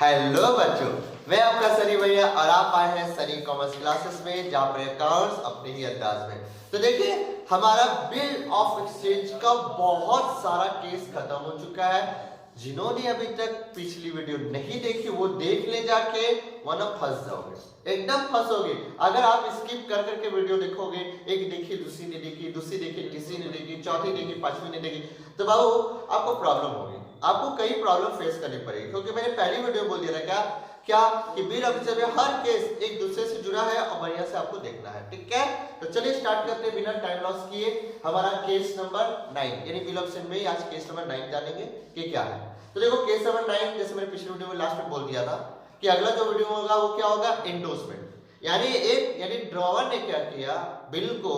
Hello बच्चों, मैं आपका सनी भैया और आप आए हैं सनी कॉमर्स क्लासेस में, जहाँ पर अकाउंट्स अपने ही अंदाज में। तो देखिए, हमारा बिल ऑफ एक्सचेंज का बहुत सारा केस खत्म हो चुका है। जिन्होंने अभी तक पिछली वीडियो नहीं देखी वो देख ले जाके, वरना फंस जाओगे, एकदम फंसोगे। अगर आप स्किप कर करके वीडियो देखोगे, एक देखी दूसरी नहीं देखी, दूसरी देखी तीसरी नहीं देखी, चौथी देखी पांचवी नहीं देखी, तो बाबू आपको प्रॉब्लम होगी, आपको कई प्रॉब्लम फेस करनी पड़ेगी। क्योंकि मैंने पहली वीडियो बोल दिया था क्या कि बिल ऑफ एक्सचेंज में हर केस एक दूसरे से जुड़ा है और बढ़िया से आपको देखना है, ठीक है। तो चलिए स्टार्ट करते हैं बिना टाइम लॉस किए। हमारा केस नंबर 9 यानी बिल ऑफ एक्सचेंज में आज केस नंबर 9 जानेंगे कि क्या है। तो देखो केस नंबर 9, जैसे मैंने पिछली वीडियो में लास्ट में बोल दिया था कि अगला जो वीडियो होगा वो क्या होगा, एंडोर्समेंट। यानी ड्रॉवर ने क्या किया, बिल को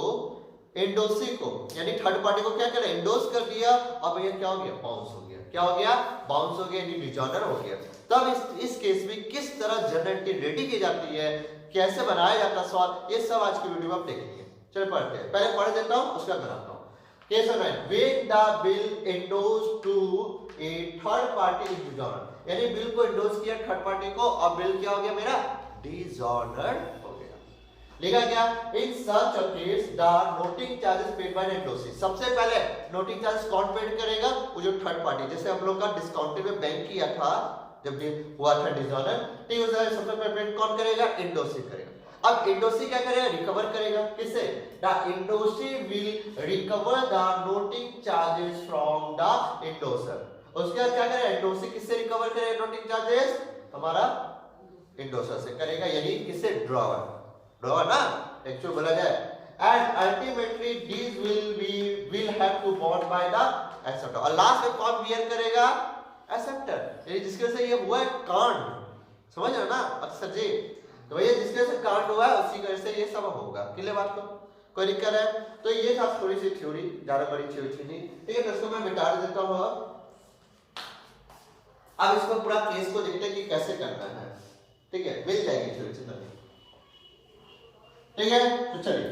एंडोसी को यानी थर्ड पार्टी को क्या करे, एंडोर्स कर दिया और भैया क्या हो गया, बाउंस हो गया। क्या हो गया, बाउंस हो गया यानी डिसऑर्डर हो गया। तब इस केस में किस तरह जनरल रेडी की जाती है, कैसे बनाया जाता है सवाल, ये सब आज की वीडियो में आप देखेंगे। चलिए पढ़ते हैं, पहले पढ़ देता हूं उसका बनाता हूं। Case number 9, when the bill endorsed to a third party is dishonored, यानी बिल को एंडोर्स किया थर्ड पार्टी को और बिल क्या हो गया मेरा, डिसऑर्डर्ड हो गया। लिखा क्या, in such a case the noting charges paid by endorsee. सबसे पहले नोटिंग चार्जेस कौन पेड करेगा, वो जो थर्ड पार्टी, जैसे हम लोग का डिस्काउंटेड में बैंक किया था जब हुआ था डिसऑर्डर, ठीक है, सबसे पहले पेड कौन करेगा, एंडोर्सी करेगा। अब एंडोर्सी क्या करेगा, रिकवर करेगा, किससे, the endorsee will recover the noting charges from the endorser. उसके बाद क्या करेगा, एंडोर्सी किससे रिकवर करेगा नोटिंग चार्जेस, हमारा एंडोर्सर से करेगा, यानी किससे, ड्रॉवर ना एक्चुअल बोला जाए। And ultimately this will have to bond by the acceptor. और लास्ट में कौन बियर करेगा, एक्सेप्टर, यानी जिसके वजह से ये हुआ है कांड, समझ रहे हो ना अक्सर जी। तो भैया जिसके वजह से कांड हुआ है उसी की वजह से ये सब होगा, क्लियर बात को, कोई दिक्कत है। तो ये था थोड़ी सी थ्योरी, ज्यादा बड़ी थ्योरी नहीं, ठीक है। तो इसको मैं मिटा देता हूं। अब इसको पूरा केस को देखते हैं कि कैसे करना है, ठीक है, मिल जाएगी थ्योरी से नहीं, ठीक है। तो चलिए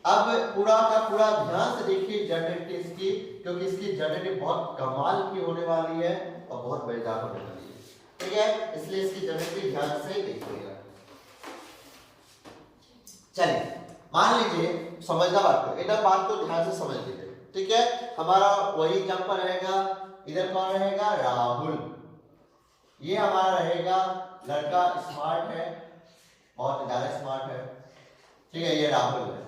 अब पूरा का पूरा ध्यान से देखिए जनरल केस की, क्योंकि इसकी जनरल बहुत कमाल की होने वाली है और बहुत मजेदार होने वाली है, ठीक है। इसलिए इसकी जनरल ध्यान से देखिएगा। चलिए मान लीजिए, समझना बात को, इधर बात को ध्यान से समझ लीजिए, ठीक है। हमारा वही एग्जांपल रहेगा, इधर कौन रहेगा, राहुल। ये हमारा रहेगा लड़का, स्मार्ट है, बहुत ज्यादा स्मार्ट है, ठीक है, ये राहुल है,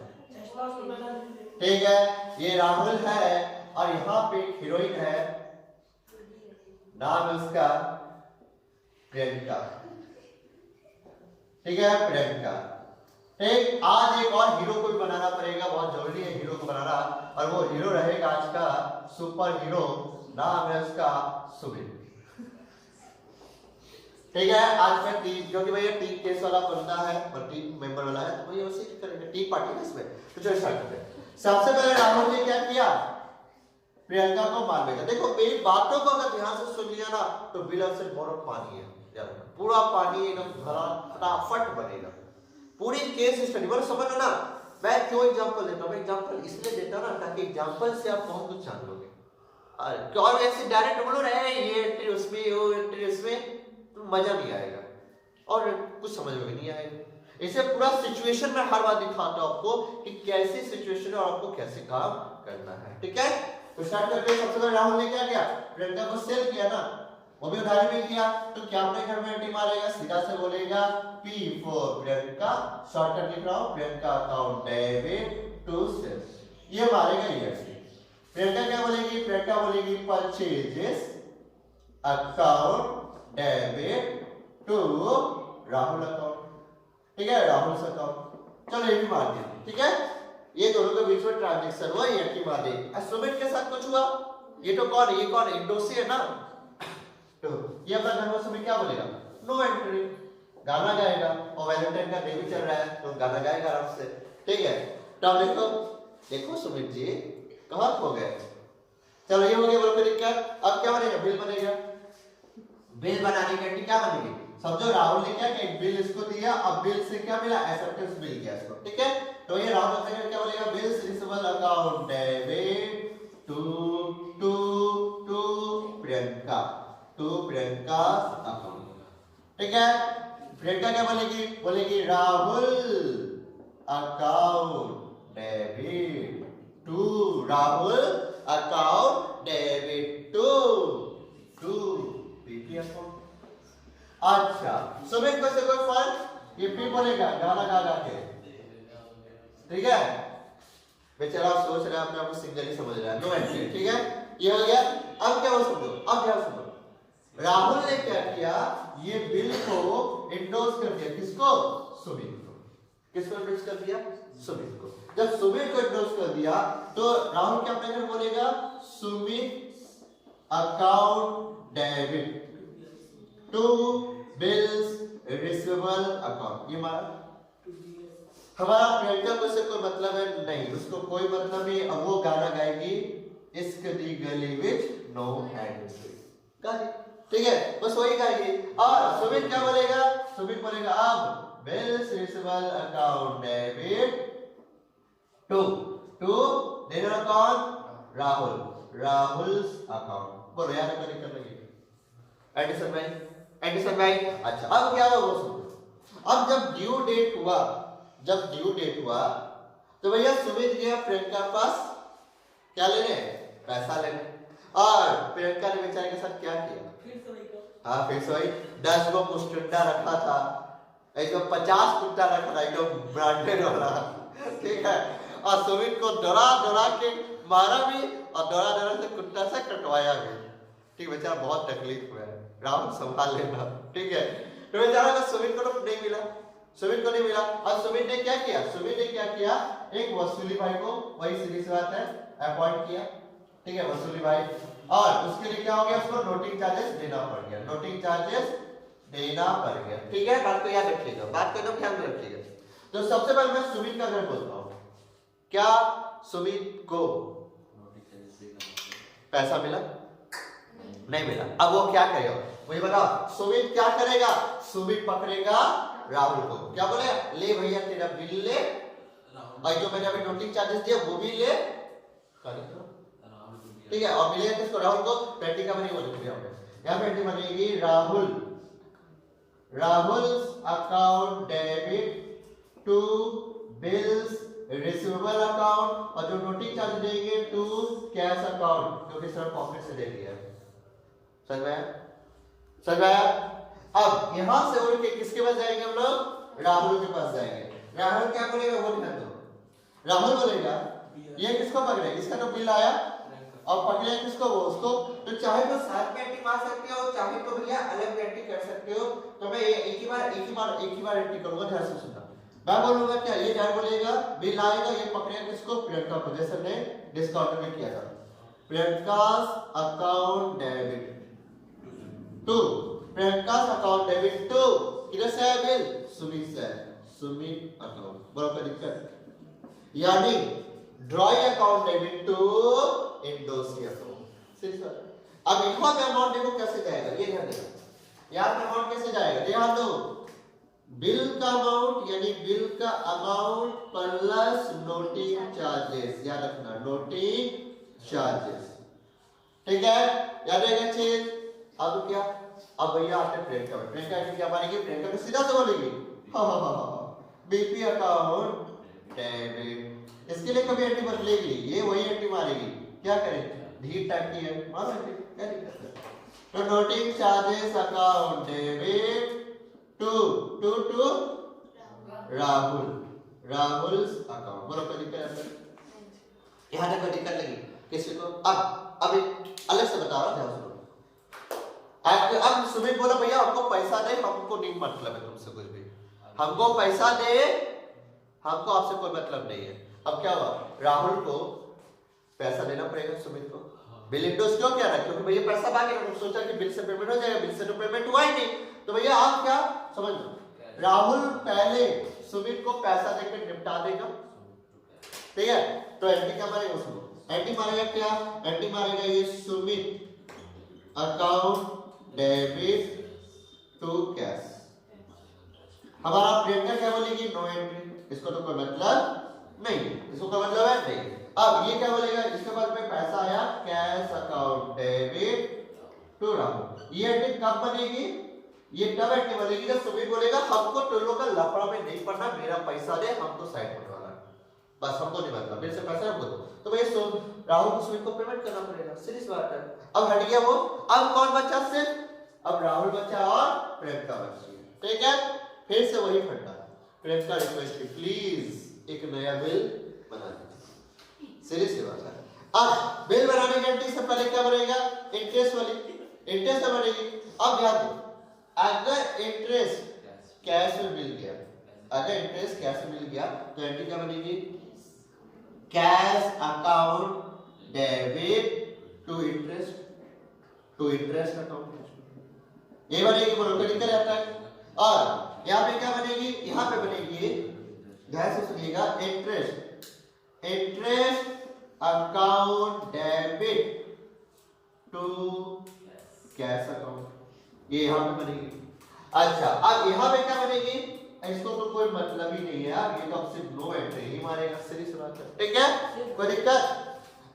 ठीक है, ये राहुल है। और यहाँ पे एक हीरोइन है, नाम है उसका प्रियंका, ठीक है, प्रियंका, ठीक। आज एक और हीरो को भी बनाना पड़ेगा, बहुत जरूरी है हीरो को बनाना, और वो हीरो रहेगा आज का सुपर हीरो, नाम है उसका सुमित, ठीक है। आज मैं टीम, क्योंकि भैया टीम केस वाला बंदा है और टीम मेंबर वाला है, तो भैया उसी की करेंगे, टीम पार्टी है इसमें। तो चलो स्टार्ट करते हैं। सबसे पहले राहुल ने क्या किया, प्रियंका को मार भेजा। देखो मेरी बातों को अगर ध्यान से सुन लिया ना, तो बिल ऑफ एक्सचेंज बहुत पानी है यार, पूरा पानी एकदम भरा फटाफट बनेगा, पूरी केस स्टडी बोलो, समझ लो ना। मैं क्यों एग्जांपल देता हूं, मैं एग्जांपल इसलिए देता ना ताकि एग्जांपल से आप बहुत कुछ जान लोगे। और ऐसे डायरेक्ट बोलो रे ये एंट्री उसमें, वो एंट्री उसमें, तो मजा नहीं आएगा और कुछ समझ में भी नहीं आएगा। इसे पूरा सिचुएशन में हर बार दिखाता हूं आपको कि कैसी सिचुएशन है और आपको कैसे काम करना है, ठीक है। तो स्टार्ट करते हैं। सबसे पहले राहुल ने क्या किया, प्रियंका को सेल किया ना, वो भी उधारी में किया, तो क्या अपने घर में एंट्री मारेगा, सीधा से बोलेगा P फॉर प्रियंका, शॉर्टकट लिख रहा हूं, Priyanka account debit to sales, ये मारेगा ये। प्रियंका क्या बोलेगी, प्रियंका बोलेगी purchases account debit to Rahul account, ठीक है, राहुल अकाउंट। चलो ये भी मार दिया, ठीक है। ये दोनों के बीच में ट्रांजैक्शन हुआ, ये की मार दी। सुमित के साथ कुछ हुआ, ये तो कौन है, ये कौन है, एंडोर्सी है ना, तो ये अपना घर में सुमित क्या बोलेगा, नो एंट्री, गाना गाएगा, और वैलेंटाइन का डे भी चल रहा है तो गाना गाएगा आराम से, ठीक है। तो अब देखो सुमित जी कहां खो गए। चलो ये हो गया, बोलो फिर क्या, अब क्या बनेगा, बिल बनेगा। बिल बनाने के लिए क्या बनेगी, समझो राहुल ने क्या किया, बिल इसको दिया, अब बिल से क्या मिला, एक्सेप्टेंस बिल किया इसको, ठीक है। तो ये राहुल से क्या बोलेगा, bills receivable account debit to Priyanka, to Priyanka account. ठीक है, प्रियंका क्या बोलेगी, बोलेगी Rahul account debit to, Rahul account debit to PP account. अच्छा, सुमित को से कोई फर्क, ये पी बोलेगा गाना गा गा के। ठीक है, बेचारा सोच रहा है अपने आप को सिंगल ही समझ रहा है, नो एंट्री। ठीक है, ये हो गया। अब क्या हो समझो, अब क्या समझो, राहुल ने क्या किया, ये बिल को इंडोर्स कर दिया, किसको, सुमित को। किसको इंडोर्स कर दिया, सुमित को। जब सुमित को इंडोर्स कर दिया तो राहुल क्या अपने घर बोलेगा, Sumit account debit to bills receivable account. ये हमारा प्रियंका को से कोई मतलब है नहीं, उसको कोई मतलब नहीं। अब वो गाना गाएगी, इश्क दी गली विच नो एंट्री, ठीक है, बस वही गाएगी। और सुमित क्या बोलेगा, सुमित बोलेगा अब bills receivable account debit to देना कौन, राहुल, राहुल्स अकाउंट। बोलो यार कर लगी एडिशन भाई, एडिशन भाई। अच्छा, अब क्या हुआ वो सुनो। अब जब ड्यू डेट हुआ तो भैया सुमित गया प्रियंका पास क्या लेने, पैसा लेने। और प्रियंका ने बेचारे के साथ क्या किया, हाँ फिर से वही 10 गो मुस्टुंडा रखा था, एकदम 50 कुत्ता रखा था, एकदम ब्रांडेड वाला। ठीक है, और सुमित को डरा के मारा भी और डरा से कुत्ता से कटवाया भी। ठीक, बेचारा बहुत तकलीफ हुआ है, राहुल संभाल लेना। ठीक है, तो बेचारा सुमित को तो नहीं मिला, सुमित को नहीं मिला। और सुमित ने क्या किया, एक वसूली भाई को, वही सीधी सी बात है, अपॉइंट किया। ठीक है, वसूली भाई, और उसके लिए क्या हो गया, उसको नोटिंग चार्जेस देना पड़ गया, नोटिंग चार्जेस देना पड़ गया। ठीक है, बात को याद रखिएगा, बात को एकदम ध्यान में रखिएगा। तो सबसे पहले मैं सुमित का घर बोलता हूँ, क्या सुमित को पैसा मिला, नहीं मिला। अब वो क्या करेगा, मुझे बताओ, सुमित क्या करेगा, सुमित पकड़ेगा राहुल को, क्या बोले, ले भैया तेरा बिल ले, और जो मैंने अभी नोटिंग चार्जेस दिया वो भी ले, ठीक है, और मिलेगा किसको, राहुल को। पेटी का बनी बोलेंगे यहाँ पेटी बनेगी Rahul's account debit to bills receivable account, और जो नोटिंग चार्ज देंगे टू कैश अकाउंट, जो कि सर पॉकेट से दे दिया। समझ में आया? अब यहां से उड़ के किसके पास जाएंगे हम लोग, राहुल के पास जाएंगे। राहुल क्या बोलेगा वो ध्यान दो, राहुल बोलेगा ये किसको पकड़े, इसका तो बिल आया, और पकड़े किसको, वो उसको। तो चाहे तो साथ में एंट्री मार सकते हो, चाहे तो भैया अलग में एंट्री कर सकते हो। तो मैं एक ही बार एंट्री करूंगा, ध्यान से सुनना। मैं बोलूंगा क्या, ये क्या बोलेगा, बिल आएगा, ये पकड़ेगा किसको, प्रियंका को, जैसे हमने डिस्काउंट में किया था। Priyanka's account debit to, Priyanka's account debit to, किधर से है बिल, सुमित से, सुमित अकाउंट। बोलो कोई दिक्कत, यानी drawing account debit to endorsee account. अब यहाँ पे अमाउंट देखो कैसे जाएगा, ये ध्यान देना, यहाँ पे अमाउंट कैसे जाएगा, ध्यान दो, बिल का अमाउंट यानी बिल का अमाउंट प्लस नोटिंग चार्जेस, याद रखना नोटिंग चार्जेस। ठीक है, याद रहेगा चीज। अब क्या, अब भैया आते प्रियंका में, प्रियंका क्या मारेगी, प्रियंका तो सीधा से बोलेगी बीपी अकाउंट डेबिट, इसके लिए कभी एंट्री बदलेगी, ये वही एंट्री मारेगी, क्या करें, धीर टाकती है, मार सकते, क्या दिक्कत है। तो noting charges account debit to Rahul's account. बोलो कोई दिक्कत है, यहाँ तक कोई दिक्कत लगी किसी को। अब अलग से बता रहा हूँ, ध्यान सुनो। अब सुमित बोला भैया हमको पैसा दे, हमको नहीं मतलब है तुमसे कुछ भी, हमको पैसा दे, हमको आपसे कोई मतलब नहीं है। अब क्या हुआ, राहुल को पैसा देना पड़ेगा सुमित को। बिल इंडोस क्यों क्या रहा, क्योंकि भैया पैसा मांगे, तो सोचा कि बिल से पेमेंट हो जाएगा, बिल से तो पेमेंट हुआ ही नहीं। तो भैया आप क्या समझ लो, राहुल पहले सुमित को पैसा देकर निपटा देगा। ठीक है, तो एंट्री क्या मारेगा, उसको एंट्री मारेगा क्या, एंट्री मारेगा ये Sumit account debit to cash. हमारा प्रियंका क्या बोलेगी, नो एंट्री, इसको तो कोई मतलब नहीं, इसको कोई मतलब है नहीं। अब ये क्या बोलेगा, इसके बाद में पैसा आया cash account debit to Rahul. ये एंट्री कब बनेगी? ये तब एंट्री बनेगी जब सुमित बोलेगा हमको टोलो का लफड़ा में नहीं पड़ना, मेरा पैसा दे, हम तो साइड होने वाला है, बस हमको नहीं मतलब, मेरे से पैसा हमको दो। तो भैया राहुल को सुमित को पेमेंट करना पड़ेगा, सीरियस बात है। अब हट गया वो, अब कौन बचा सिर्फ? अब राहुल बचा और प्रियंका बची है, ठीक है। फिर से वही फंडा, प्रियंका रिक्वेस्ट प्लीज एक नया बिल बना दीजिए, सीरियस बात है। अब बिल बनाने के एंट्री से पहले क्या बनेगा? इंटरेस्ट वाली, इंटरेस्ट से बनेगी। अब ध्यान दो, अगर इंटरेस्ट कैश में मिल गया, अगर इंटरेस्ट कैश में मिल गया तो एंट्री क्या बनेगी? Cash account debit to interest, to interest account, ये बनेगी, बोलो क्या दिक्कत आता है। और यहाँ पे क्या बनेगी? यहाँ पे बनेगी, ध्यान से सुनिएगा, interest, interest account debit to cash account, ये यहाँ पे बनेगी। अच्छा, अब यहाँ पे क्या बनेगी? इसको तो कोई मतलब ही नहीं है यार, ये तो सिर्फ नो एंट्री ही मारेगा, सीरियस बात है, ठीक है, कोई दिक्कत।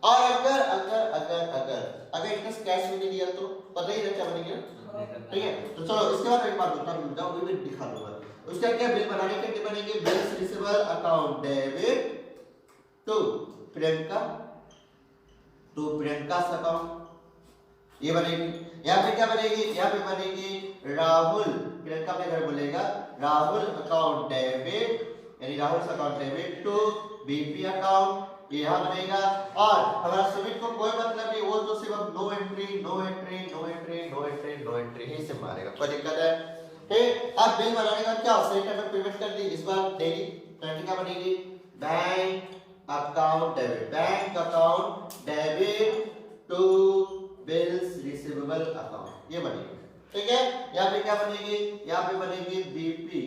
और अगर अगर अगर अगर अगर इंटरेस्ट कैश में नहीं दिया तो पता ही नहीं क्या बनेगा, ठीक है। तो चलो इसके बाद एक बात बता दूं, जाओ मैं दिखा दूंगा। उसका क्या बिल बनाने के लिए बनेंगे? Bills receivable account debit to Priyanka, to Priyanka's account, ये बनेगी। यहाँ पे क्या बनेगी? यहाँ पे बनेगी राहुल, प्रियंका अपने घर बोलेगा राहुल अकाउंट डेबिट, यानी Rahul account debit to BP account, ये यहाँ बनेगा। और हमारा सुमित को कोई मतलब नहीं, वो तो सिर्फ no entry no entry no entry no entry no entry ही से मारेगा, कोई दिक्कत है, ठीक। अब बिल बनाने का क्या सही टाइम पे पेमेंट कर दी, इस बार डेली पेमेंट क्या बनेगी? Bank account debit, bank account debit to bills receivable account, ये बनेगी, ठीक है। यहाँ पे क्या बनेगी? यहाँ पे बनेगी BP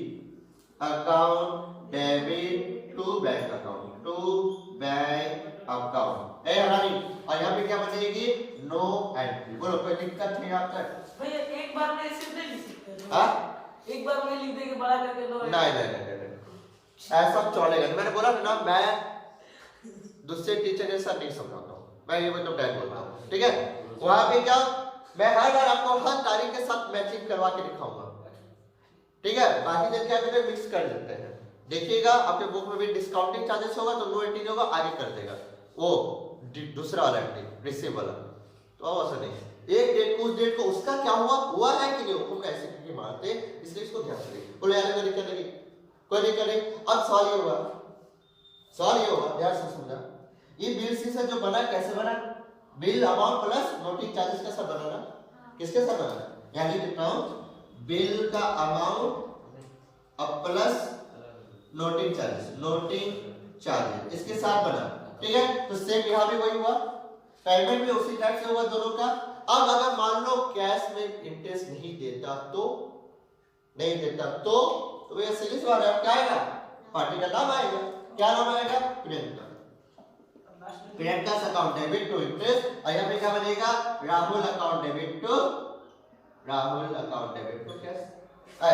account debit to bank account, to bank account, ए हरानी। और यहाँ पे क्या बनेगी? नो एंट्री, बोलो कोई दिक्कत है यहाँ तक? भैया एक बार में सिर्फ नहीं लिख सकते, हाँ एक बार में लिख देंगे बड़ा करके लो, नहीं नहीं नहीं, ऐसा चलेगा। मैंने बोला ना, मैं दूसरे टीचर के साथ नहीं समझाता हूँ, मैं ये मतलब डायरेक्ट बोलता हूँ, ठीक है। वहां पे क्या, मैं हर बार आपको हर तारीख के साथ मैचिंग करवा के दिखाऊंगा, ठीक है। बाकी दिन क्या करते हैं, मिक्स कर देते हैं, देखिएगा आपके बुक में भी डिस्काउंटिंग चार्जेस होगा तो नो एंट्री होगा, आगे कर देगा वो दूसरा वाला एंट्री रिसीव वाला, तो अब ऐसा नहीं है। एक डेट को उस डेट को उसका क्या हुआ, हुआ है कि नहीं, हम ऐसे क्योंकि मारते, इसलिए इसको ध्यान से देखिए, बोले यार कोई दिक्कत नहीं, कोई दिक्कत नहीं। अब सवाल ये हुआ, सवाल ये होगा, ध्यान से समझना, ये बिल सी से जो बना कैसे बना? Bill amount plus noting charges का सब बनाना, किसके साथ बनाना? यानी कितना बिल का अमाउंट अब plus noting charges, noting charges इसके साथ बना, ठीक है। तो सेम यहाँ भी वही हुआ, पेमेंट भी उसी टाइप से हुआ दोनों का। अब अगर मान लो कैश में इंटरेस्ट नहीं देता तो, नहीं देता तो ये सीरीज वाला क्या आएगा? पार्टी का नाम आएगा, क्या नाम आएगा? Priyanka, Priyanka account debit to interest. और यहाँ पे क्या बनेगा? Rahul account debit to, Rahul account debit to cash,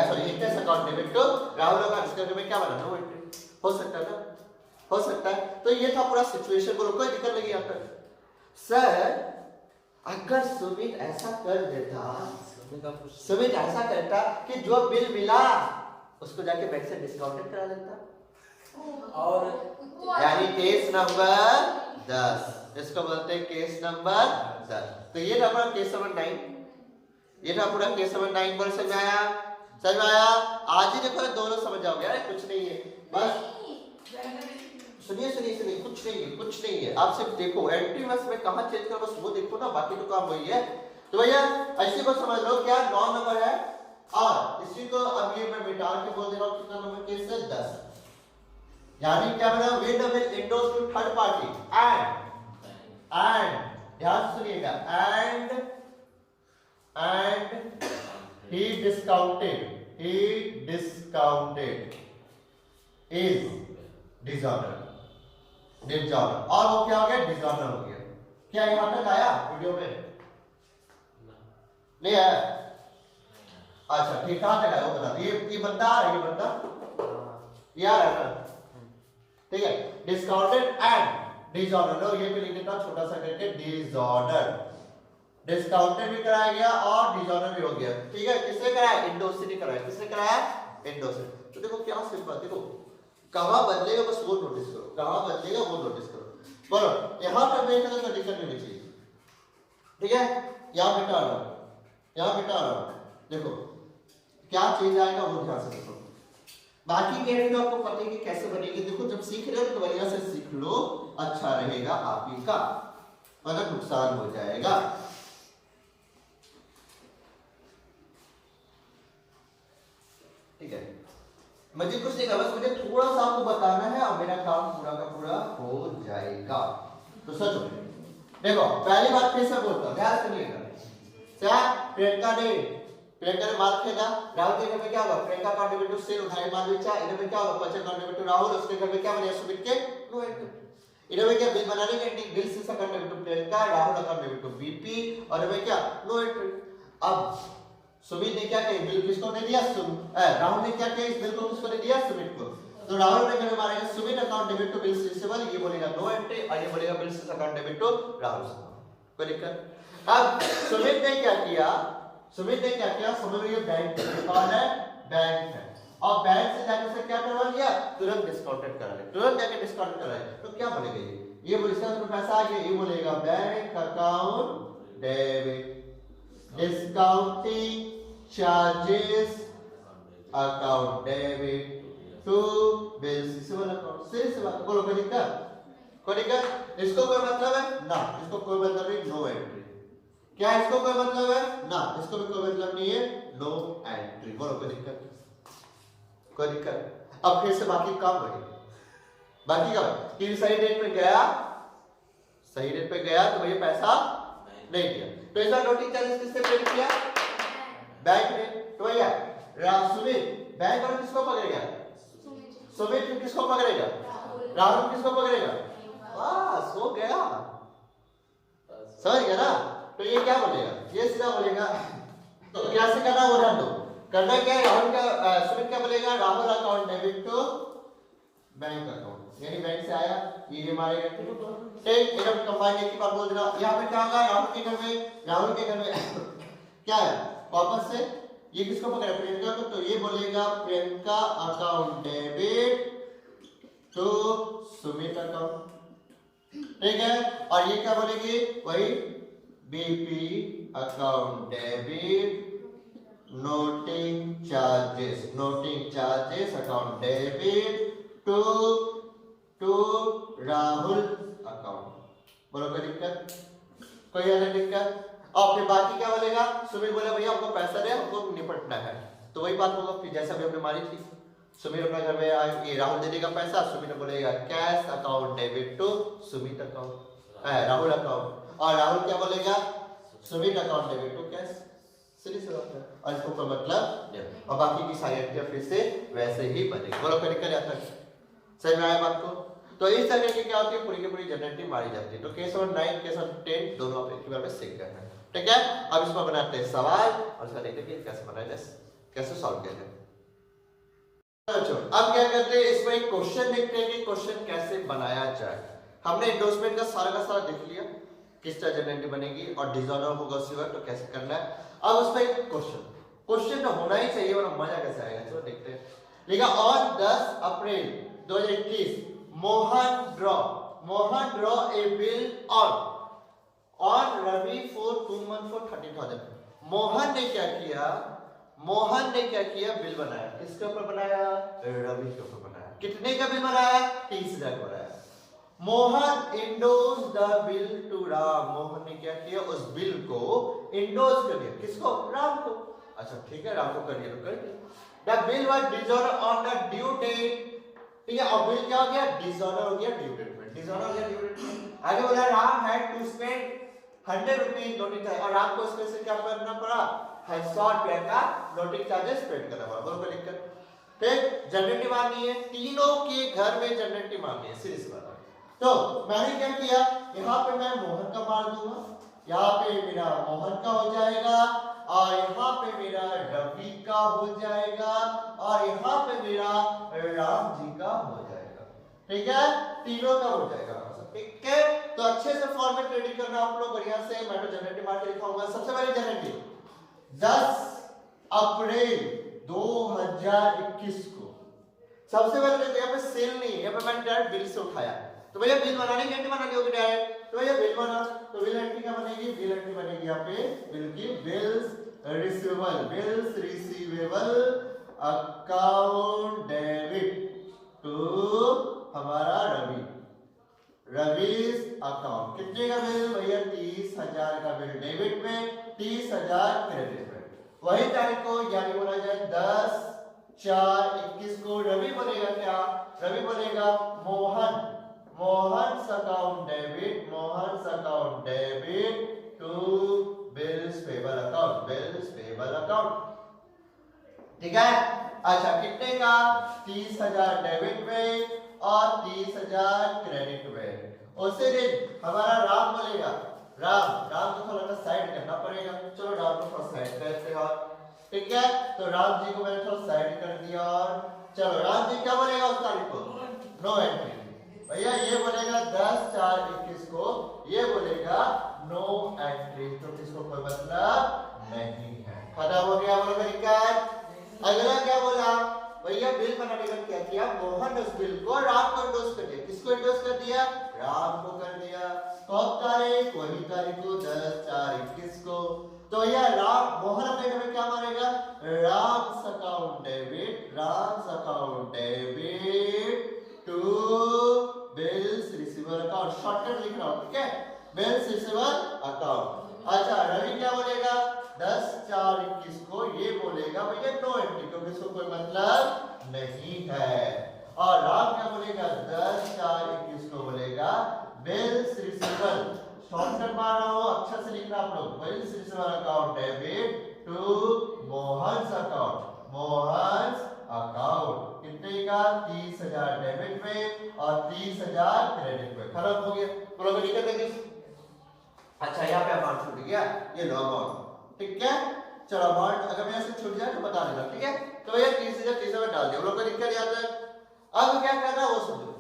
sorry interest account debit to Rahul account, इसके में क्या बना? नो एंट्री, हो सकता है ना, हो सकता है। तो ये था पूरा सिचुएशन, बोलो कोई दिक्कत नहीं यहाँ पर। सर अगर सुमित ऐसा कर देता, सुमित ऐसा करता कि जो बिल मिला उसको जाके बैंक से डिस्काउंटेड करा देता, और यानी केस नंबर 10, इसको बोलते हैं केस नंबर 10। तो ये था पूरा केस नंबर 9, ये था पूरा केस नंबर 9। बोल समझ में आया? समझ में आया? आज ही देखो दोनों समझ जाओगे यार, कुछ नहीं है, बस सुनिए सुनिए सुनिए, कुछ नहीं है, कुछ नहीं है, आप सिर्फ देखो एंट्री बस में कहां चेंज करो, बस वो देखो ना, बाकी तो काम वही है। तो भैया ऐसे को समझ लो, क्या 9 नंबर है और इसी को अब ये मैं मिटा के बोल दे रहा हूं कितना नंबर केस है? 10। यानी क्या बना? Way the bill endorse to third party and ध्यान सुनिएगा, and he discounted is dishonor, और वो क्या हो गया? डिसऑनर हो गया। क्या यहाँ तक आया वीडियो में? नहीं आया? अच्छा ठीक, कहाँ तक आया वो बता। ये बंदा आ रहा है, ये बंदा ये आ रहा है, ठीक है। डिस्काउंटेड एंड डिसऑनर, लो ये भी लिख देता छोटा सा करके, डिसऑनर, डिस्काउंटेड भी कराया गया और डिसऑनर भी हो गया। ठीक है, किसने कराया? इंडोस ने कराया। किसने कराया? इंडोस ने। तो देखो क्या सिंपल, देखो कहां बदलेगा बस वो नोटिस करो, कहां बदलेगा वो नोटिस करो। बोलो यहां पे मेरे को तो दिक्कत नहीं होनी चाहिए। ठीक है, यहां बेटा आ रहा हूं, यहां बेटा आ रहा हूं, देखो क्या चेंज आएगा वो ध्यान से देखो। बाकी के तो आपको पता है कि कैसे बनेगी। देखो जब सीख रहे हो तो बढ़िया से सीख लो, अच्छा रहेगा आप ही का, वरना नुकसान हो जाएगा। ठीक है, मुझे कुछ नहीं करना, बस मुझे थोड़ा सा आपको बताना है और मेरा काम पूरा का पूरा हो जाएगा। तो सोचो, देखो पहली बात फिर से बोलता हूं, ध्यान सुनिएगा। क्या प्रियंका ने मार खेला, राहुल के घर में क्या हुआ? प्रियंका का डेबिट टू सेल उधारी माल बेचा, इधर में क्या हुआ? परचेज का डेबिट टू राहुल, उसके घर में क्या बना? सुमित के नो एंट्री। इधर में क्या बिल बनाने के एंट्री, बिल से account debit to Priyanka, Rahul account debit to BP, और इधर में क्या? No entry. अब सुमित ने क्या किया? बिल किसको दे दिया? राहुल ने क्या किया? इस बिल को किसको दे दिया? सुमित को। तो राहुल ने क्या मारेगा? Sumit account debit to bill receivable, ये बोलेगा नो एंट्री, और ये बोलेगा बिल से अकाउंट डेबिट टू राहुल। कोई दिक्कत? अब सुमित ने क्या किया? सुमित ने क्या किया? समझ लीजिए बैंक कौन है? बैंक है, और बैंक से जाके से क्या करवा लिया? तुरंत डिस्काउंटेड करा ले, तुरंत जाके डिस्काउंट करा ले। तो क्या बोलेगा ये बोलेगा इसमें पैसा आ गया, ये बोलेगा bank account debit discounting charges account debit to bill receivable account. सही से बात बोलो, कोई दिक्कत? कोई दिक्कत? इसको कोई मतलब है ना? इसको कोई मतलब नहीं, नो एंट्री। क्या इसको कोई मतलब है ना? इसको भी कोई मतलब नहीं है, नो एंट्री। बोलो कोई दिक्कत? कोई दिक्कत? अब फिर से बाकी काम बढ़े, बाकी का कि सही डेट पे गया, सही डेट पे गया तो भैया पैसा नहीं दिया, तो इसका नोटिस चार्जेस किसने पेड किया? बैंक ने। तो भैया सुमित बैंक और किसको पकड़ेगा? सुमित किसको पकड़ेगा? राहुल किसको पकड़ेगा? बस हो गया, समझ गया ना? तो ये क्या बोलेगा? ये सीधा बोलेगा, तो कैसे करना वो ध्यान दो। करना क्या है? राहुल का सुमित क्या बोलेगा? Rahul account debit to bank account, यानी बैंक से आया ये मारेगा। ठीक, एकदम कंबाइन एक ही बार बोल देना। यहां पे क्या होगा? राहुल के घर में क्या है? वापस से ये किसको पकड़ा? प्रियंका को। तो ये बोलेगा Priyanka account debit to Sumit account. ठीक है, और ये क्या बोलेगी? वही BP account debit noting charges account debit to Rahul account. बोलो कोई दिक्कत? कोई अलग दिक्कत? और फिर बाकी क्या बोलेगा? सुमित बोले भैया हमको पैसा दे, हमको निपटना है। तो वही बात होगा फिर जैसा भी हमने मारी थी। सुमित अपना घर में आए, राहुल दे देगा पैसा, सुमित बोलेगा cash account debit to Sumit account Rahul account, और राहुल क्या बोलेगा? Sumit account debit to cash. सीधी सी बात है, और इसको कोई मतलब नहीं। और बाकी की सारी एंट्री फिर से वैसे ही बनेगी। बोलो कोई दिक्कत आता है? समझ में आया बात को? तो इस तरह की क्या होती है? पूरी की पूरी जनरेटिव मारी जाती है। तो केस नंबर 9 केस नंबर 10 दोनों आप एक बार में सीख गए हैं। ठीक है, अब इसको बनाते हैं सवाल और उसका देखते हैं कैसे बनाया जाए, कैसे सॉल्व किया जाए। अब क्या करते हैं? इसमें एक क्वेश्चन देखते हैं कि क्वेश्चन कैसे बनाया जाए। हमने एंडोर्समेंट का सारा देख लिया, किस तरह जनरेटिव बनेगी और डिसऑर्डर होगा सिवा तो कैसे करना है। अब उसमें एक क्वेश्चन तो होना ही चाहिए, वरना मजा कैसे आएगा? चलो देखते हैं। लिखा on 10 April 2021 Mohan draw a bill on Ravi for 2 months for 30,000। Mohan ने क्या किया? बिल बनाया। किसके ऊपर बनाया? रवि के ऊपर बनाया। कितने का बिल बनाया? 30,000 का बनाया। Mohan endorse the bill to Ram. Mohan ने क्या किया? उस बिल को इंडोज कर दिया। किसको? राम को। अच्छा ठीक है, राम को कर दिया तो कर दिया। The bill was disorder on the due date. ठीक है, और बिल क्या हो गया? डिसऑर्डर हो गया ड्यू डेट में। डिसऑर्डर हो गया ड्यू डेट में। आगे बोला Ram had to spend 100 rupees noting charge, और राम को इसमें से क्या करना पड़ा? 100 रुपया का नोटिंग चार्जेस पेड करना पड़ा। बोलो कोई दिक्कत? फिर जनरेटिव मारनी है, तीनों के घर में जनरेटिव मारनी है, सीधी सी बात है। तो मैंने क्या किया? यहाँ पे मैं मोहन का मार दूंगा, यहाँ पे मेरा मोहन का हो जाएगा, और यहाँ पे मेरा रवि का हो जाएगा, और यहाँ पे मेरा राम जी का हो जाएगा। ठीक है, तीनों का हो जाएगा। ठीक है, तो तो अच्छे से फॉर्मेट रेडी करना आप लोग बढ़िया से। मैं तो जनरेटिव मार्क लिखाऊंगा। सबसे पहले जनरेटिव 10 अप्रैल 2021 को। सबसे पहले देखो यहाँ पे सेल नहीं है, यहाँ पे मैंने डायरेक्ट बिल से उठाया। तो भैया बिल बनाने की एंट्री बनानी होगी डायरेक्ट। तो भैया बिल बना, तो बिल एंट्री क्या बनेगी? बिल एंट्री बनेगी यहाँ पे बिल की bills receivable account debit to हमारा रवीज अकाउंट। कितने का बिल? भैया 30,000 का बिल डेबिट में, 30,000 क्रेडिट में। वही तारीख को यानी बोला जाए 10/4/21 को रवि बनेगा क्या? रवि बनेगा Mohan account debit to bills payable account. ठीक है। अच्छा कितने का? 30,000 डेबिट में और 30,000 क्रेडिट में। उसी दिन हमारा राम बोलेगा, राम को थोड़ा सा साइड करना पड़ेगा। चलो राम को थोड़ा साइड करते हैं और ठीक है। तो राम जी को मैंने थोड़ा साइड कर दिया और चलो राम जी क्या बोलेगा उस तारीख को? No entry. भैया ये बोलेगा 10/4/21 को, ये बोलेगा नो एंट्री। तो किसको कोई मतलब नहीं है। खत्म हो गया बोलो दिक्कत। अगला क्या बोला? भैया बिल बनाने का क्या किया? मोहन उस बिल को राम को इंडोर्स कर दिया। किसको इंडोर्स कर दिया? राम को कर दिया। कब तारीख? वही तारीख को 10/4/21 को। तो भैया राम मोहन अपने घर में क्या मानेगा? Ram's account debit to bills receiver account. Shortcut लिख रहा हूं, ठीक है? Bills receiver account. अच्छा रवि क्या बोलेगा? 10/4/21 को ये बोलेगा भैया नो एंट्री, क्योंकि इसको कोई मतलब नहीं है। और राम क्या बोलेगा? 10/4/21 को बोलेगा बिल्स रिसीवर। शॉर्टकट मार रहा हूं, अक्षर से लिखना आप लोग। Bills receiver account debit to Mohan's account. कितने का? 30,000 डेबिट में और 30,000 क्रेडिट में। खत्म हो गया। बोलो दिक्कत है किस? अच्छा यहाँ पे अमाउंट छूट गया, ये लो अमाउंट। ठीक है। चलो अमाउंट अगर मेरे से छूट जाए तो बता देना, ठीक है? तो भैया 30,000 में डाल दिया। बोलो कोई दिक्कत आता है? अब क्या करना है वो समझो।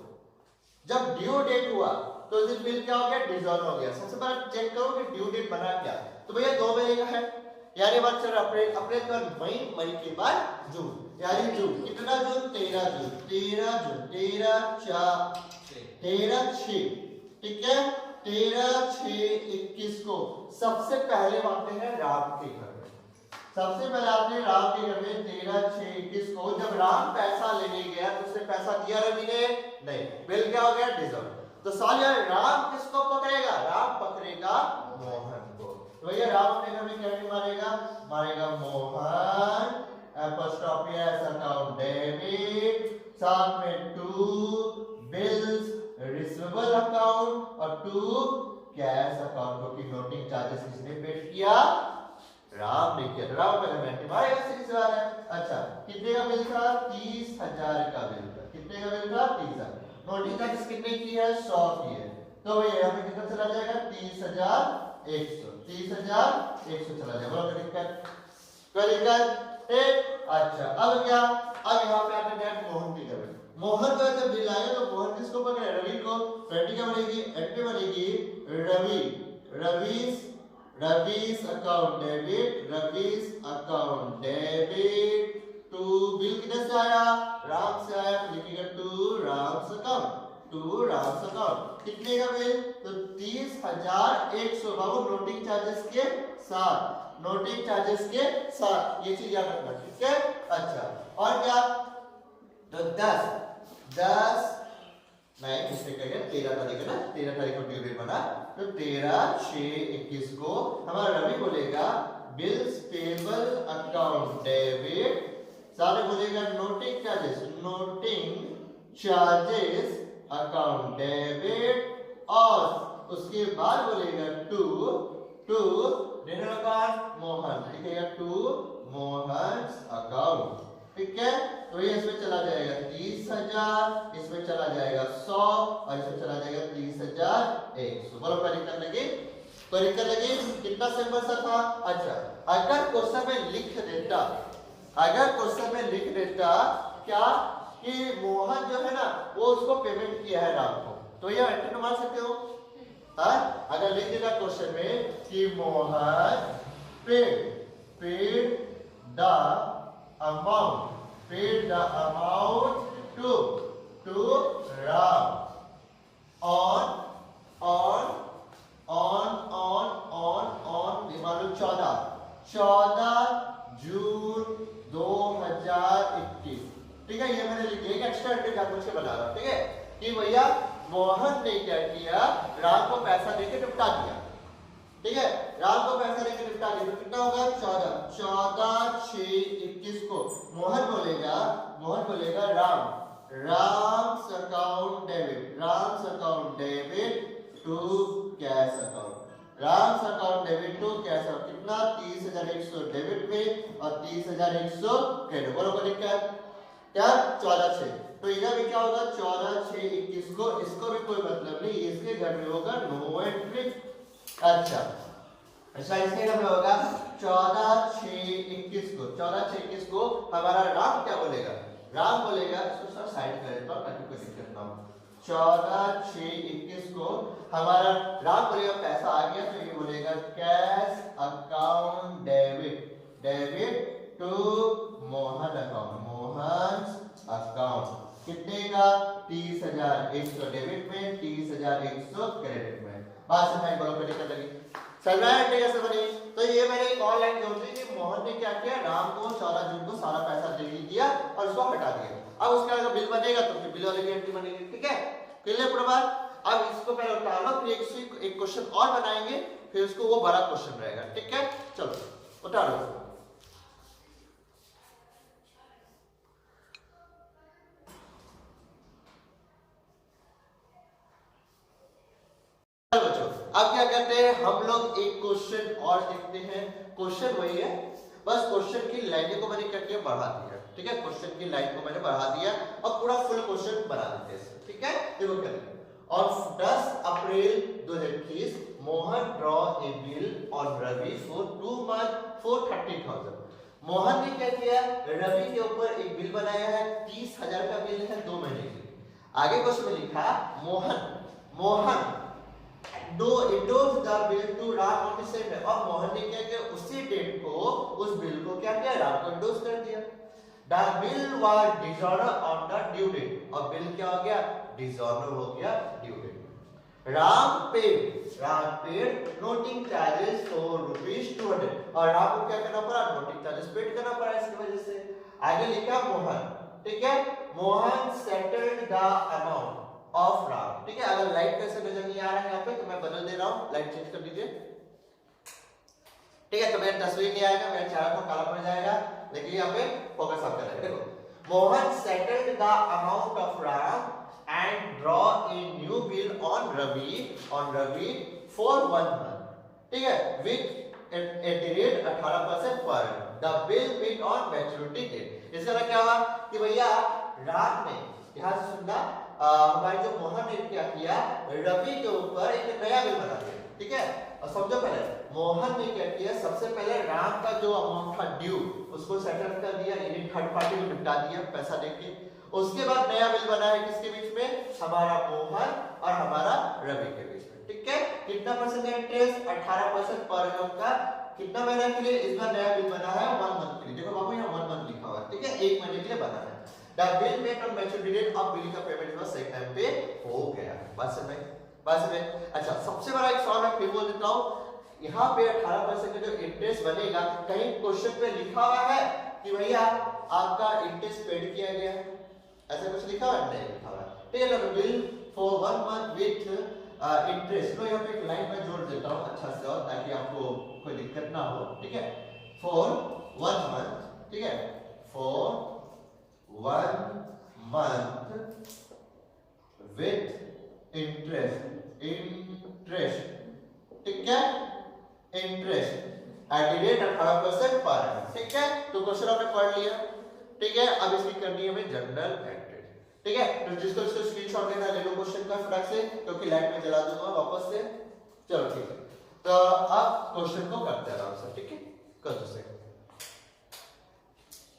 जब ड्यू डेट हुआ तो उस दिन बिल क्या हो गया? डिसऑर्डर हो गया। सबसे पहले चेक करो कि ड्यू डेट बना क्या। तो भैया 2 महीने का है, यानी बात चल अप्रैल के बाद मई के बाद जून, यानी जून। कितना जून? 13 जून। 13/6। ठीक है। 13/6/21 को सबसे पहले आते हैं राम के घर में। सबसे पहले आपने राम के घर में 13/6/21 को जब राम पैसा लेने गया तो उसने पैसा दिया रवि ने? नहीं। बिल क्या हो गया? डिसऑर्डर। तो साल यार राम किसको पकड़ेगा? राम पकड़ेगा मोहन को। तो भैया राम अपने घर में क्या मारेगा? मोहन एपोस्ट्रोफियस अकाउंट डेबिट, साथ में टू बिल्स रिसीवेबल अकाउंट और टू कैश अकाउंट, क्योंकि नोटिंग चार्जेस किसने पेड किया? राम ने किया। राम अपने घर में मारेगा सीरीज वाला है। अच्छा कितने का बिल था? 30,000 का बिल था। कितने का बिल था? 30,000। नोटिंग चार्जेस कितने की है? 100 की है। तो भैया यहाँ पे कितना चला जाएगा? 30,100 चला जाएगा। बोलो कोई दिक्कत? अच्छा अब क्या? अब यहाँ पे आते हैं मोहन के घर में। मोहन का जब बिल आएगा तो मोहन किसको पकड़े? रवि को। एंट्री क्या बनेगी? एंट्री बनेगी Ravi's account debit to bill किधर से आया? राम से आया, तो लिखिएगा टू राम्स अकाउंट। कितने का बिल? तो 30,100 बाबू नोटिंग चार्जेस के साथ। ये चीज याद रखना, ठीक है? अच्छा और क्या? तो 10 नहीं किसने कहेगा? 13 तारीख है ना? 13 तारीख को ड्यू डेट बना। तो 13/6/21 को हमारा रवि बोलेगा बिल्स पेबल अकाउंट डेबिट, साथ में बोलेगा नोटिंग चार्जेस अकाउंट डेबिट और उसके बाद बोलेगा टू मोहन। लिखेगा टू मोहन्स अकाउंट। ठीक है। तो ये इसमें चला जाएगा 30,000, इसमें चला जाएगा 100 और इसमें चला जाएगा 30,100। बोलो कोई दिक्कत लगी? कितना सिंपल सा था। अच्छा अगर क्वेश्चन में लिख देता क्या कि मोहन जो है ना वो उसको पेमेंट किया है राम को, तो ये एंट्री मार सकते हो? हाँ अगर लिख देगा क्वेश्चन में कि Mohan paid the amount to Ram on मान लो 14 जून 2021। ठीक है, ये मैंने लिख दिया, एक एक्स्ट्रा एंट्री जानबूझ के बना रहा हूं। ठीक है कि भैया मोहन ने क्या किया, राम को पैसा देके निपटा दिया। ठीक है, राम को पैसा देके निपटा दिया तो कितना होगा 14/6/21 को मोहन बोलेगा Ram's account debit to cash account. Ram's account debit to cash account कितना 30,100 डेबिट में और 30,100 क्रेडिट। बोलो कोई दिक्कत क्या 14/6 तो इधर भी क्या होगा 14/6/21 को, इसको भी कोई मतलब नहीं, इसके घर में होगा नो एंट्री। अच्छा इसके घर में होगा 14/6/21 को हमारा राम क्या बोलेगा, इसको सर साइड कर देता हूं ताकि कोई दिक्कत ना हो। 14/6/21 को हमारा राम बोलेगा पैसा आ गया तो ये बोलेगा cash account debit to Mohan account कितने का 30,100 डेबिट में 30,100 क्रेडिट में। बात समझ बोलो कोई दिक्कत लगी कैसे बनी। तो ये मैंने एक ऑनलाइन जोड़ दी कि मोहन ने क्या किया, राम को 14 जून को सारा पैसा दे दिया और उसको हटा दिया। अब उसका अगर बिल बनेगा तो फिर बिल वाले की एंट्री बनेगी। ठीक है क्लियर प्रभात। अब इसको पहले उतार लो, फिर एक क्वेश्चन और बनाएंगे, फिर उसको वो बड़ा क्वेश्चन रहेगा। ठीक है चलो उतारो। बच्चों अब क्या करते हैं हम लोग एक क्वेश्चन और देखते हैं। क्वेश्चन वही है, बस क्वेश्चन की लाइनें को मैंने क्या किया बढ़ा दिया। ठीक है क्वेश्चन की लाइन को मैंने बढ़ा दिया और पूरा फुल क्वेश्चन बना देते हैं। ठीक है देखो क्या on 10 April 2021 Mohan draw a bill on Ravi for 2 months for 30,000। Mohan ने क्या किया, रवि के ऊपर एक बिल बनाया है, 30,000 का बिल है 2 महीने के लिए। आगे क्वेश्चन में लिखा Mohan endorsed the bill to Ram on the same day। और मोहन ने क्या किया, उसी डेट को उस बिल को क्या किया, राम को एंडोर्स कर दिया। The bill was dishonored on the due date। और बिल क्या हो गया, डिसऑनर हो गया due date. Ram paid noting charges for ₹200। और राम को क्या करना पड़ा, नोटिंग चार्जेस पेड करना पड़ा इसकी वजह से। आगे लिखा मोहन, ठीक है Mohan settled the amount of Ram. ठीक है अगर लाइट कैसे नजर नहीं आ रहा है यहाँ पे तो मैं बदल दे रहा हूँ, लाइट चेंज कर दीजिए। ठीक है तो मेरा तस्वीर नहीं आएगा, मेरा चेहरा तो काला पड़ जाएगा, लेकिन यहाँ पे फोकस आप करेंगे। देखो Mohan settled the amount of Ram and draw a new bill on Ravi for 1 month। ठीक है with at rate 18% per the bill meet on maturity date. इसका मतलब क्या हुआ कि भैया राम ने यहाँ से सुनना हमारे जो मोहन ने क्या किया, रवि के ऊपर एक नया बिल बना दिया। ठीक है और समझो पहले मोहन ने क्या किया, सबसे पहले राम का जो अमाउंट था ड्यू उसको सेटल कर दिया, यानी थर्ड पार्टी को निपटा दिया पैसा देके। उसके बाद नया बिल बना है किसके बीच में, हमारा मोहन और हमारा रवि के बीच में। ठीक है कितना परसेंट का इंटरेस्ट 18% पर एनम का, कितना महीना के लिए, इस बार नया बिल बना है 1 month के लिए। देखो बाबू यहाँ 1 month लिखा हुआ है। ठीक है 1 महीने के लिए बना है। The bill made on maturity date of bill का पेमेंट इस सही टाइम पे हो गया। बस में अच्छा सबसे बड़ा एक सवाल मैं फिर बोल देता हूँ, यहाँ पे 18% का जो इंटरेस्ट बनेगा, कहीं क्वेश्चन पे लिखा हुआ है कि भैया आपका इंटरेस्ट पेड किया गया है, ऐसा कुछ लिखा हुआ है? नहीं लिखा हुआ है। ठीक है ना, bill for 1 month with interest. तो यहाँ पे एक लाइन में जोड़ देता हूँ अच्छा से और ताकि आपको कोई दिक्कत ना हो। ठीक है फॉर 1 month, ठीक है फॉर 1 month with interest। ठीक है इंटरेस्ट एट द रेट 18% पर annum। ठीक है तो क्वेश्चन आपने पढ़ लिया। ठीक है अब इसकी करनी है हमें जनरल एंट्री। ठीक है तो जिसको इसको स्क्रीनशॉट लेना ले लो क्वेश्चन का फटाक से, क्योंकि लाइट में जला दूंगा वापस से। चलो ठीक है तो अब क्वेश्चन को करते हैं आराम से। ठीक है कर दो से,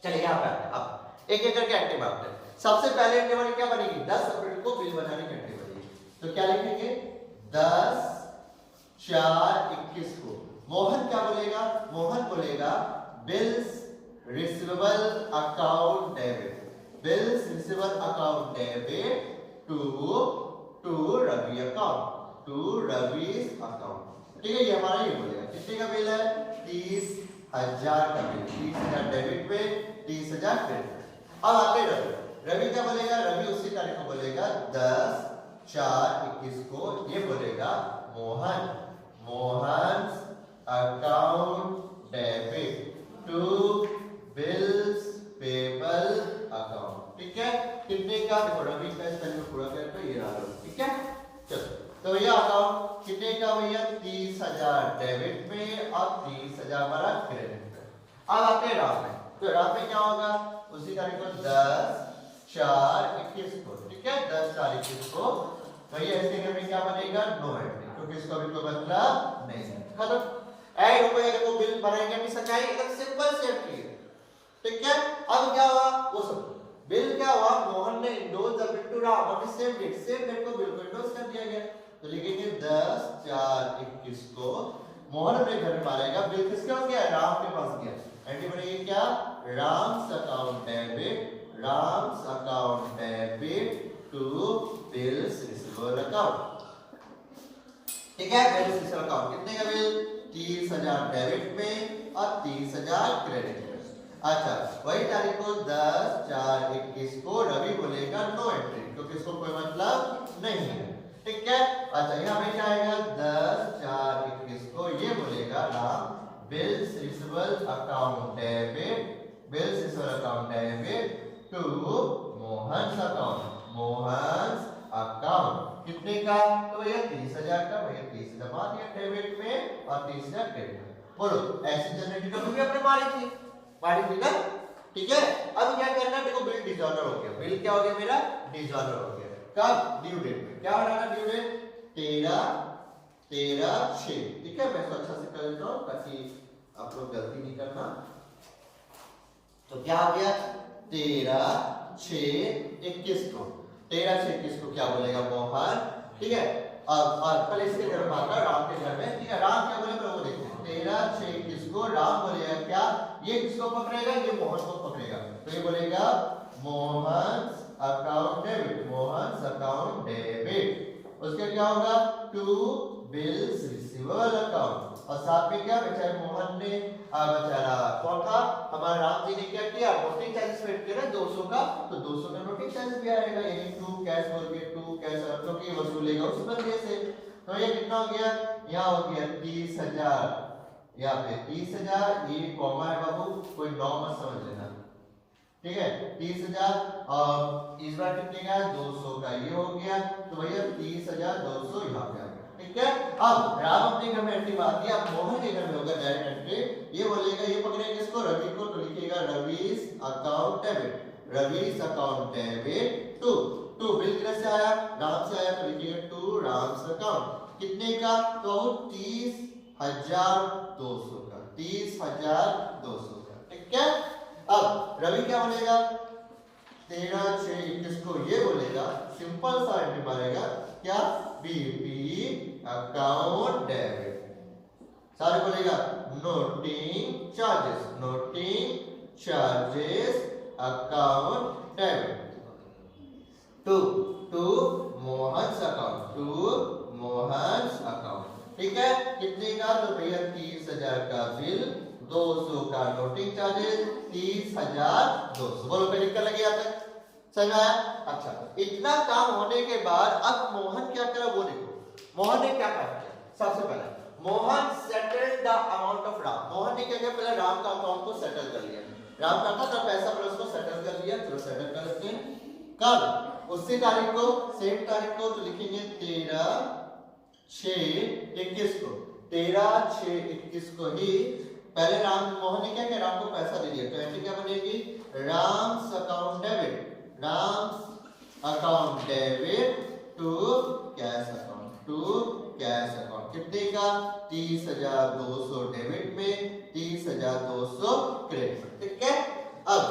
चलिए यहाँ पे आते हैं। अब एक एक करके एंट्री मारते हैं। सबसे पहले एंट्री हमारी क्या बनेगी, 10 अप्रैल को बिल बनाने की एंट्री बनेगी। तो क्या लिखेंगे 10 4/21 को मोहन क्या बोलेगा? मोहन बोलेगा bills receivable account debit, bills receivable account debit to Ravi account, to Ravi's account. ठीक है, ये हमारा ये बोलेगा कितने का बिल है? 30,000 का बिल, 30,000 डेबिट पे 30,000 क्रेडिट। अब आगे रवि क्या बोलेगा? रवि उसी तारीख को बोलेगा 10/4/21 को, ये बोलेगा Mohan account debit to bills payable account. ठीक है, कितने का? देखो रवि का इस में पूरा करके ये रहा। ठीक है, चलो तो ये अकाउंट कितने का भैया? 30,000 डेबिट में और 30,000 हमारा क्रेडिट में। अब आते हैं रात में, तो रात में क्या होगा? उसी तारीख को 10/4/21 को। ठीक है, 10/4/21 को तो ये इसके घर में क्या बनेगा? नो एंट्री, क्योंकि इसका भी कोई मतलब नहीं है। खत्म। ऐड रुपए को बिल बनाएंगे अपनी सच्चाई, एकदम सिंपल सी एंट्री है। ठीक है, अब क्या हुआ? वो सब बिल क्या हुआ? मोहन ने endorse the bill to Ram on the same date को बिल को इंडोज कर दिया गया। तो लिखेंगे 10/4/21 को मोहन अपने घर में मारेगा, बिल किसके हो गया? राम के पास गया। एंट्री बनेगी क्या? Ram's account debit to bills receivable account. ठीक है, बिल्स रिसीवेबल अकाउंट कितने का बिल? 30,000 डेबिट में और 30,000 क्रेडिट में। अच्छा, वही तारीख को 10/4/21 को रवि बोलेगा नो एंट्री, क्योंकि इसको कोई मतलब नहीं है। ठीक है, अच्छा यहाँ पे क्या आएगा? 10/4/21 को ये बोलेगा Ram bills receivable account debit to Mohan account कितने का? तो भैया 30,000 का, भैया 30,000 मान दिया डेबिट में और 30,000 क्रेडिट में। बोलो ऐसी जनरेटेड कभी भी अपने मारी थी ना? ठीक है, अब क्या करना है? देखो बिल डिसऑर्डर हो गया। बिल क्या हो गया मेरा? डिसऑर्डर हो गया। कब? ड्यू डेट में। क्या बनाना ड्यू डेट? 13/6। ठीक है, मैं इसको अच्छा से कर देता हूं ताकि आप लोग गलती नहीं करना। तो क्या हो गया? 13/6/21 को, 13/6/21 को क्या बोलेगा? मोहन। ठीक है, और पहले इसके घर में आता है राम के घर में। ठीक है, राम क्या बोले वो देखते हैं। 13/6/21 को राम बोलेगा क्या? ये किसको पकड़ेगा? ये मोहन को पकड़ेगा। तो ये बोलेगा मोहन अकाउंट डेबिट। उसके क्या होगा? To bills receivable account. और साथ में क्या बेचारे मोहन ने बेचारा कौन था? हमारा राम जी ने क्या किया? नोटिंग चार्जेस पेड किया ना 200 का, तो 200 का नोटिंग चार्जेस भी आएगा, यानी टू कैश बोल के टू कैश, क्योंकि वसूलेगा उस बंदे से। तो ये कितना हो गया? यहाँ हो गया 30,000, यहाँ पे 30,000, ये कॉमा है बाबू, कोई 9 मत समझ लेना। ठीक है, 30,000 और इस बार कितने का? 200 का ये हो गया। तो भैया 30,200 यहाँ पे आ गया। ठीक है, अब राम अपने घर में एंट्री मार दिया, अब मोहन के घर में होगा डायरेक्ट एंट्री। ये बोलेगा, ये पकड़ेगा किसको? रवि को। तो लिखेगा रवी's अकाउंट डेबिट टू बिल किधर से आया? राम से आया, तो लिखेगा टू राम्स अकाउंट। कितने का? तो 30,200 का, 30,200 का। ठीक है, अब रवि क्या बोलेगा? 13/6/21 को ये बोलेगा, सिंपल सा एंट्री मारेगा क्या? BP account debit. सारे बोलेगा noting charges account debit to Mohan account. ठीक है, कितने का? तो भैया 30,000 का बिल, 200 का नोटिंग चार्जेस, 30,200। बोलो कोई दिक्कत लगी यहाँ तक? समझ आया? अच्छा, इतना काम होने के बाद अब मोहन क्या करा वो देखो। मोहन ने क्या काम किया? सबसे पहले Mohan settled the amount of Ram. Mohan ने क्या किया? पहले राम का अकाउंट को सेटल कर लिया। राम का था पैसा, पर उसको सेटल कर लिया। चलो सेटल कर लेते हैं। कब? उसी तारीख को, सेम तारीख को। तो लिखेंगे 13/6/21 को, 13/6/21 को ही पहले मोहन ने क्या किया? राम को पैसा दे दिया। तो एंट्री क्या बनेगी? Ram's account debit to cash account. कितने का? 30,200 डेबिट में, 30,200 क्रेडिट। ठीक है, अब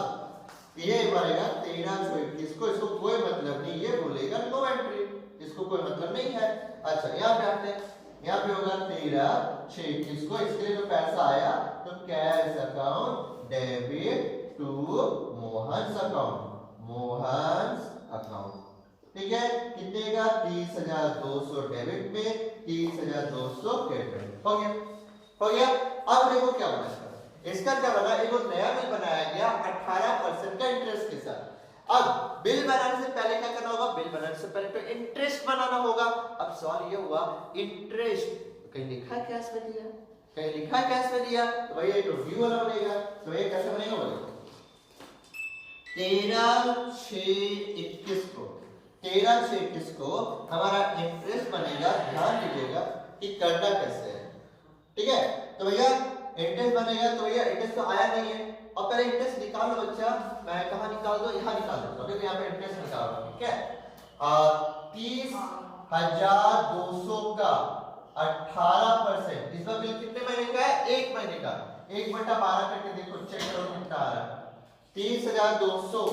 ये मारेगा 13/6/21 को। इसको कोई मतलब नहीं, ये बोलेगा नो एंट्री, इसको कोई मतलब नहीं है। अच्छा, यहाँ पे आते हैं। यहाँ पे होगा 13/6 को, इसके लिए जो पैसा आया तो cash account debit to Mohan account, Mohan account. ठीक है, कितने का 30,200 डेबिट में, 30,200 क्रेडिट में। हो गया, हो गया। अब देखो क्या बना इसका क्या बना, एक नया बिल बनाया गया 18% का इंटरेस्ट के साथ। अब बिल बनाने से पहले क्या करना होगा, बिल बनाने से पहले तो इंटरेस्ट बनाना होगा। अब सवाल ये हुआ इंटरेस्ट कहीं लिखा है कैश में दिया, कहीं लिखा है कैश में दिया, तो भैया ये तो ड्यू वाला बनेगा। तो ये कैसे बनेगा, बोलो 13/6/21 को, 13/6/21 को हमारा इंटरेस्ट बनेगा। ध्यान दीजिएगा कि करना कैसे है। ठीक है, तो भैया इंटरेस्ट बनेगा, तो भैया इंटरेस्ट तो आया नहीं है, और पहले इंटरेस्ट निकाल लो बच्चा। मैं कहाँ निकाल दो, यहाँ निकाल दो, क्योंकि यहाँ पे इंटरेस्ट निकाल रहा हूँ। ठीक है, 30,200 का 18%, इसका बिल कितने महीने का है, 1 महीने का। 1/12 करके देखो, चेक करो कितना आ रहा है। 30,200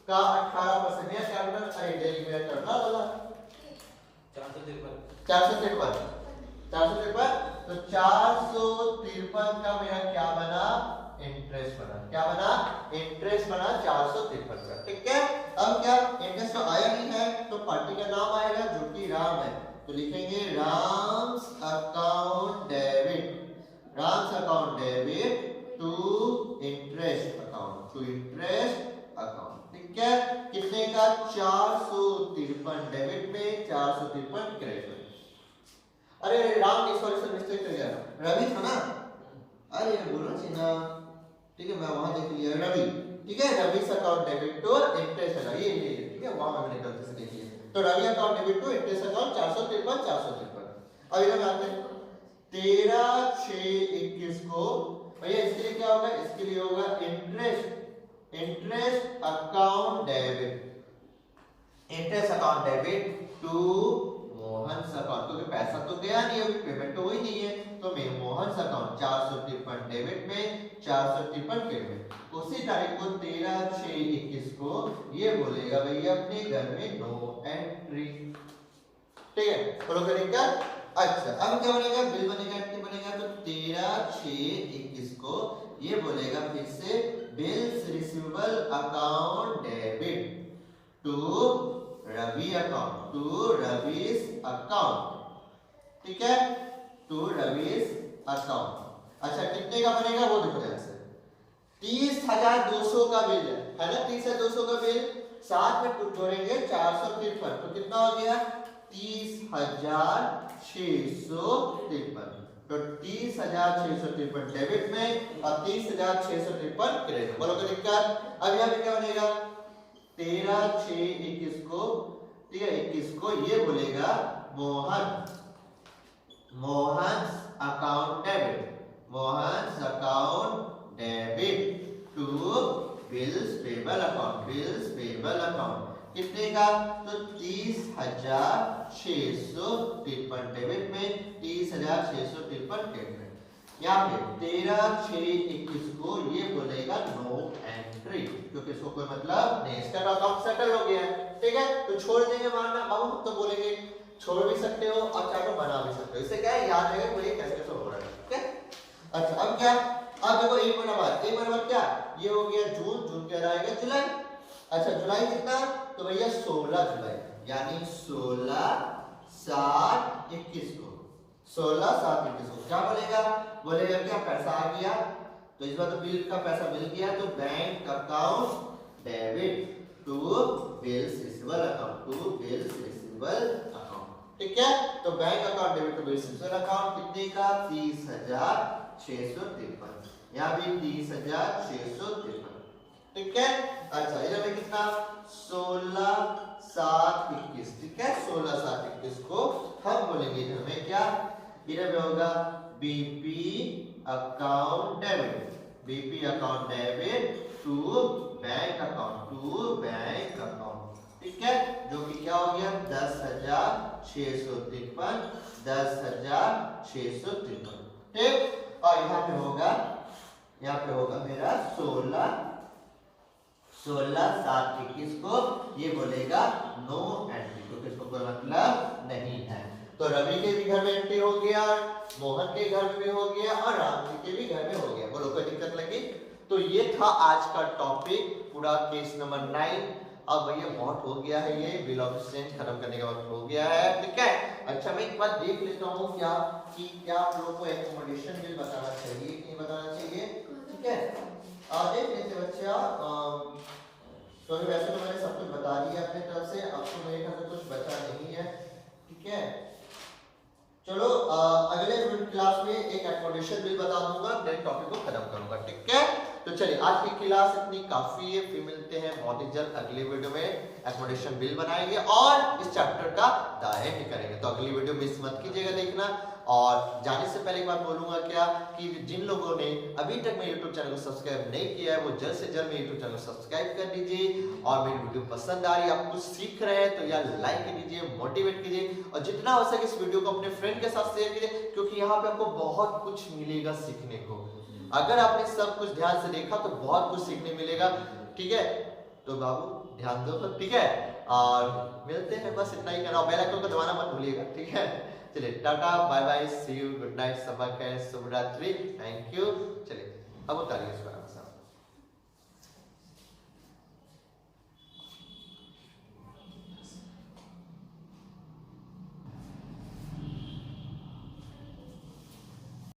का 18%, यह कैलकुलेट अरे डेली में करना वाला 453 तो 453 का मेरा क्या बना, इंटरेस्ट बना। क्या बना, इंटरेस्ट बना 453 का। ठीक है, अब क्या इंटरेस्ट तो आया नहीं है, तो पार्टी का नाम आएगा जो कि राम है, तो लिखेंगे Ram's account debit, Ram's account debit to interest account, to interest account. ठीक है, कितने का 453 डेबिट में, 453 क्रेडिट में। अरे राम की सॉरी सर मिस्टेक कर गया, रवि था ना, अरे बोलना चाहिए ना। ठीक है, मैं वहां देख लिया रवि। ठीक है, Ravi account debit to interest है ये। ठीक है, वहां मैंने गलती से देख लिया। तो Ravi account debit to interest account 453। अब इधर आते हैं 13/6/21 को, भैया इसके लिए क्या होगा, इसके लिए होगा interest account debit, interest account debit to Mohan account, क्योंकि पैसा तो गया नहीं, अभी पेमेंट तो हुई नहीं है, तो मैं मोहन अकाउंट 453 डेबिट में, 453 क्रेडिट में। उसी तारीख को 13/6/21 को ये बोलेगा भैया अपने घर में नो एंट्री। ठीक है, फॉलो करेंगे। अच्छा, अब क्या बनेगा, बिल बनेगा, कितने बनेगा, तो 13/6/21 को ये बोलेगा फिर से bills receivable account debit to Ravi account, to Ravi's account. ठीक है, टू रवीज अकाउंट। अच्छा, कितने का बनेगा वो देखो ध्यान से, 30,200 का बिल है ना, 30,200 का बिल, साथ में कुछ जोड़ेंगे 453, तो कितना हो गया 30,653। तो 30,653 डेबिट में और 30,653 क्रेडिट। बोलो कोई दिक्कत। अब यहाँ पे क्या बनेगा, 13/6/21 को, ठीक है 21 को ये बोलेगा Mohan account debit, Mohan account debit to bills payable account, bills payable account. कितने का, तो 30,653 डेबिट में, 30,653 क्रेडिट में। यहाँ पे 13/6/21 को ये बोलेगा नो एंट्री, क्योंकि इसको कोई मतलब नहीं, इसका अकाउंट सेटल हो गया है। ठीक है, तो छोड़ देंगे मानना, बाबू हम तो बोलेंगे छोड़ भी सकते हो और चाहे तो बना भी सकते हो, इससे क्या है याद रहेगा कोई कैसे कैसे हो रहा है। ठीक है, अच्छा अब क्या, अब देखो एक महीना बाद क्या, ये हो गया जून, जून के रहेगा जुलाई। अच्छा जुलाई कितना, तो भैया 16 जुलाई, यानी 16/7/21 को, 16/7/21 को क्या बोलेगा, बोलेगा क्या पैसा आ गया, तो इस बार तो बिल का पैसा मिल गया, तो bank account debit to bills receivable account, to bills receivable account. ठीक है, तो bank account debit to bills receivable account कितने का, 30,653, यहाँ भी 30,653। ठीक है, अच्छा इधर में कितना, 16/7/21। ठीक है, 16/7/21 को हम बोलेंगे इधर में क्या, इधर में होगा BP account debit, BP account debit to bank account, to bank account. ठीक है, जो कि क्या हो गया 10,653, 10,653। ठीक, और यहाँ पे होगा मेरा 16/7/21 को ये बोलेगा नो एंट्री, क्योंकि इसको कोई मतलब नहीं है। तो रवि के भी घर में एंट्री हो गया, मोहन के घर में भी हो गया और राम जी के भी घर में हो गया। बोलो कोई दिक्कत लगी? तो ये था आज का टॉपिक, पूरा केस नंबर 9। अब भैया बहुत हो गया है, ये बिल ऑफ एक्सचेंज खत्म करने का वक्त हो गया है, ठीक है। अच्छा मैं एक बार देख लेता हूँ क्या आप लोगों को एकोमोडेशन बिल बताना चाहिए कि नहीं बताना चाहिए, ठीक है। देख लेते बच्चा। तो वैसे तो मैंने सब कुछ बता दिया अपने तरफ से, अब तो मेरे ख्याल से कुछ बचा नहीं है, ठीक है। चलो अगले क्लास में एक एकोमोडेशन बिल बता दूंगा, देन टॉपिक को खत्म करूंगा, ठीक है। तो चलिए आज की क्लास इतनी काफी है, फिर मिलते हैं बहुत ही जल्द अगली वीडियो में। एकोमोडेशन बिल बनाएंगे और इस चैप्टर का द एंड करेंगे, तो अगली वीडियो मिस मत कीजिएगा देखना। और जाने से पहले एक बार बोलूंगा क्या कि जिन लोगों ने अभी तक मेरे YouTube चैनल को सब्सक्राइब नहीं किया है वो जल्द से जल्द मेरे YouTube चैनल को सब्सक्राइब कर दीजिए। और मेरी वीडियो पसंद आ रही है, आप कुछ सीख रहे हैं तो यार लाइक कीजिए, मोटिवेट कीजिए और जितना हो सके इस वीडियो को अपने फ्रेंड के साथ शेयर कीजिए, क्योंकि यहाँ पे आपको बहुत कुछ मिलेगा सीखने को। अगर आपने सब कुछ ध्यान से देखा तो बहुत कुछ सीखने मिलेगा, ठीक है। तो बाबू ध्यान दो, ठीक है। और मिलते हैं, बस इतना ही करना, बेल आइकन को दबाना मत भूलिएगा, ठीक है। चलिए tata bye bye, see you, good night, सबक है, शुभ रात्रि, थैंक यू। चलिए अब उतारिए इसको।